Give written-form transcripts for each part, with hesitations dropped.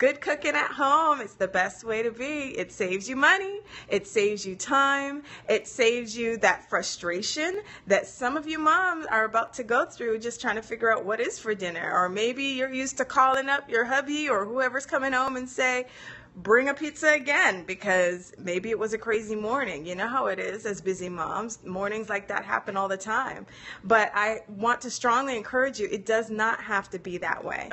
good cooking at home. It's the best way to be. It saves you money. It saves you time. It saves you that frustration that some of you moms are about to go through just trying to figure out what is for dinner. Or maybe you're used to calling up your hubby or whoever's coming home and say, bring a pizza again, because maybe it was a crazy morning. You know how it is as busy moms. Mornings like that happen all the time. But I want to strongly encourage you, it does not have to be that way.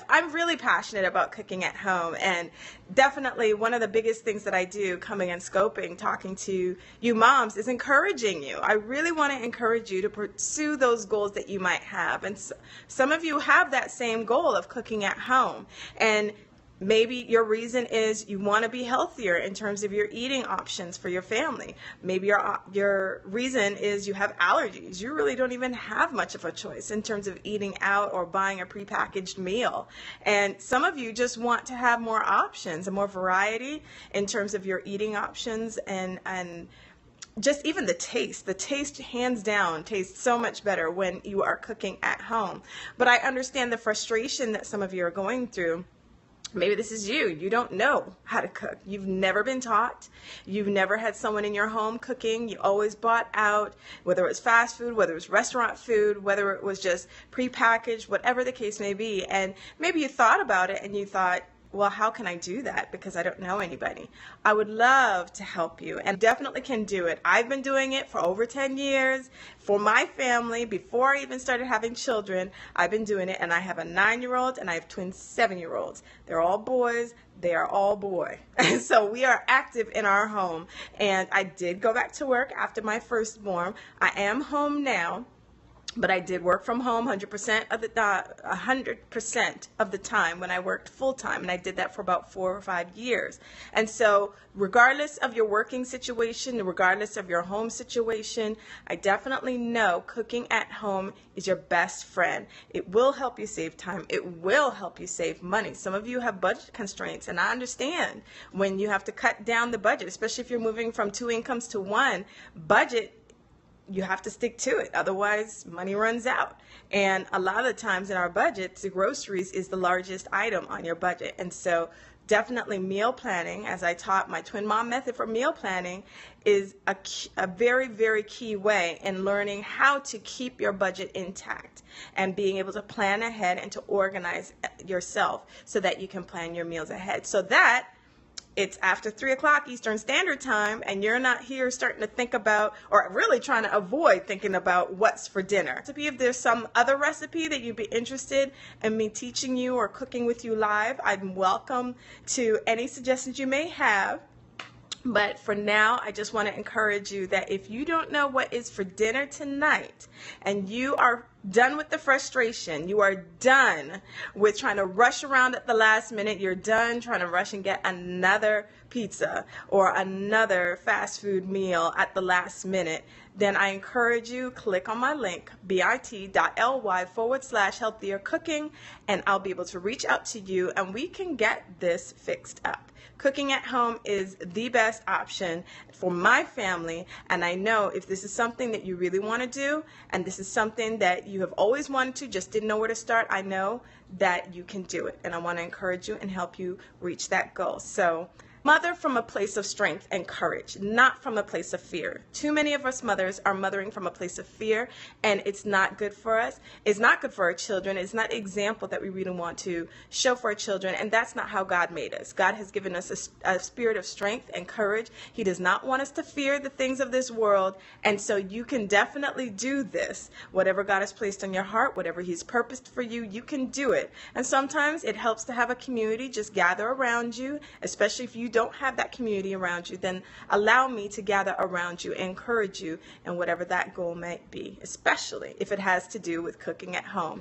I'm really passionate about cooking at home, and definitely one of the biggest things that I do coming and scoping, talking to you moms, is encouraging you. I really want to encourage you to pursue those goals that you might have. And some of you have that same goal of cooking at home. And maybe your reason is you want to be healthier in terms of your eating options for your family. Maybe your reason is you have allergies. You really don't even have much of a choice in terms of eating out or buying a prepackaged meal. And some of you just want to have more options and more variety in terms of your eating options, and just even the taste. The taste, hands down, tastes so much better when you are cooking at home. But I understand the frustration that some of you are going through. Maybe this is you. You don't know how to cook. You've never been taught. You've never had someone in your home cooking. You always bought out, whether it was fast food, whether it was restaurant food, whether it was just prepackaged, whatever the case may be. And maybe you thought about it and you thought, well, how can I do that? Because I don't know anybody. I would love to help you, and definitely can do it. I've been doing it for over 10 years for my family. Before I even started having children, I've been doing it, and I have a 9-year-old and I have twin 7-year-olds. They're all boys. They are all boy. So we are active in our home, and I did go back to work after my firstborn. I am home now. But I did work from home 100% of the time when I worked full time, and I did that for about 4 or 5 years. And so, regardless of your working situation, regardless of your home situation, I definitely know cooking at home is your best friend. It will help you save time. It will help you save money. Some of you have budget constraints, and I understand when you have to cut down the budget, especially if you're moving from 2 incomes to 1. Budget, you have to stick to it, otherwise money runs out. And a lot of the times in our budgets, the groceries is the largest item on your budget. And so definitely meal planning, as I taught my twin mom method for meal planning, is a very, very key way in learning how to keep your budget intact and being able to plan ahead and to organize yourself so that you can plan your meals ahead, so that it's after 3 o'clock Eastern Standard Time and you're not here starting to think about, or really trying to avoid thinking about, what's for dinner. If there's some other recipe that you'd be interested in me teaching you or cooking with you live, I'm welcome to any suggestions you may have. But for now, I just want to encourage you that if you don't know what is for dinner tonight, and you are done with the frustration, you are done with trying to rush around at the last minute, you're done trying to rush and get another pizza or another fast food meal at the last minute, then I encourage you, click on my link, bit.ly/healthier cooking, and I'll be able to reach out to you and we can get this fixed up. Cooking at home is the best option for my family, and I know if this is something that you really want to do, and this is something that you have always wanted to, just didn't know where to start, I know that you can do it, and I want to encourage you and help you reach that goal. So, mother from a place of strength and courage, not from a place of fear. Too many of us mothers are mothering from a place of fear, and it's not good for us. It's not good for our children. It's not an example that we really want to show for our children, and that's not how God made us. God has given us a spirit of strength and courage. He does not want us to fear the things of this world, and so you can definitely do this. Whatever God has placed on your heart, whatever He's purposed for you, you can do it. And sometimes it helps to have a community just gather around you, especially if you don't have that community around you, then allow me to gather around you and encourage you in whatever that goal might be, especially if it has to do with cooking at home.